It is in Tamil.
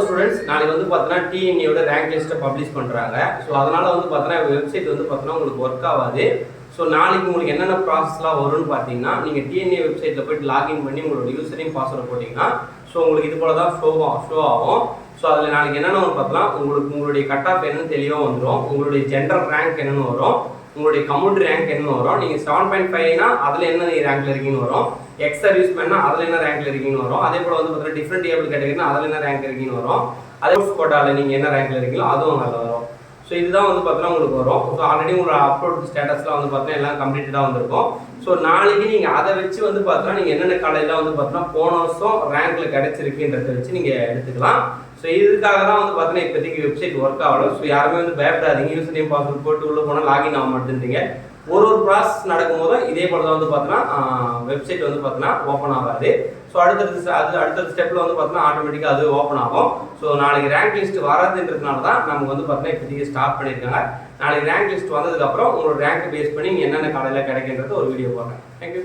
ஸ்டூடெண்ட்ஸ் நாளைக்கு வந்து பார்த்தீங்கன்னா டிஎன்ஏயோட ரேங்க் லிஸ்ட்டை பப்ளிஷ் பண்ணுறாங்க. ஸோ அதனால் வந்து பார்த்தீங்கன்னா வெப்சைட் வந்து பார்த்தீங்கன்னா உங்களுக்கு ஒர்க் ஆகாது. ஸோ நாளைக்கு உங்களுக்கு என்னென்ன ப்ராசஸ்லாம் வரும்னு பார்த்தீங்கன்னா, நீங்கள் டிஎன்ஏ வெப்சைட்டில் போய்ட்டு லாகின் பண்ணி உங்களோட யூசரையும் பாஸ்வேர்டு போட்டிங்கன்னா ஸோ உங்களுக்கு இது போல தான் ஷோ ஆகும். ஸோ அதில் நாளைக்கு என்னென்ன வந்து பார்த்தீங்கன்னா உங்களுடைய கட் ஆஃப் என்னன்னு தெளிவாக வந்துடும். உங்களுடைய ஜென்ரல் ரேங்க் என்னென்னு வரும், உங்களுடைய கம்யூனிட்டி ரேங்க் என்ன வரும். நீங்கள் 7.5னா அதில் என்ன ரேங்க்ல இருக்கீங்கன்னு வரும். எக்ஸ் சர்வீஸ் பண்ணா அதில் என்ன ரேங்க்ல இருக்கீங்கன்னு வரும். அதே போல் வந்து பார்த்தீங்கன்னா டிஃப்ரெண்ட் ஏபிள் கேட்டகரினா அதில் என்ன ரேங்க் இருக்கீங்கன்னு வரும். அதே கோட்டாவில் நீங்கள் என்ன ரேங்க்ல இருக்கீங்களோ அதுவும் அதில் வரும். ஸோ இதுதான் வந்து பார்த்தீங்கன்னா உங்களுக்கு வரும். ஸோ ஆல்ரெடி உங்களோட அப்லோட் ஸ்டேட்டஸ்லாம் வந்து பார்த்தீங்கன்னா எல்லாம் கம்ப்ளீட்டடாக வந்திருக்கும். ஸோ நாளைக்கு நீங்கள் அதை வச்சு வந்து பார்த்தீங்கன்னா நீங்கள் என்னென்ன காலேஜில் வந்து பார்த்தீங்கன்னா போன வருஷம் ரேங்க்ல கிடைச்சிருக்குன்றதை வச்சு நீங்கள் எடுத்துக்கலாம். ஸோ இதுக்காக தான் வந்து பார்த்தீங்கன்னா இப்போதைக்கு வெப்சைட் ஒர்க் ஆகணும். ஸோ யாருமே வந்து பயப்படாதீங்க. யூசர் நேம் பாஸ்வேர்ட் போட்டு உள்ளே போனால் லாகின் ஆக மாட்டேன்றீங்க. ஒரு ப்ராசஸ் நடக்கும்போது இதே போல தான் வந்து பார்த்தீங்கன்னா வெப்சைட் வந்து பார்த்தீங்கன்னா ஓப்பன் ஆகாது. ஸோ அடுத்த ஸ்டெப்பில் வந்து பார்த்தீங்கன்னா ஆட்டோமேட்டிக்காக அது ஓப்பன் ஆகும். ஸோ நாளைக்கு ரேங்க் லிஸ்ட் வராதுன்றதுனால தான் நமக்கு வந்து பார்த்தீங்கன்னா இப்போதைக்கு ஸ்டார்ட் பண்ணியிருக்காங்க. நாளைக்கு ரேங்க் லிஸ்ட் வந்ததுக்கப்புறம் உங்களோட ரேங்க் பேஸ் பண்ணி நீங்கள் என்னென்ன காலையில் கிடைக்கின்றது ஒரு வீடியோ போடுறேன். தேங்க்யூ.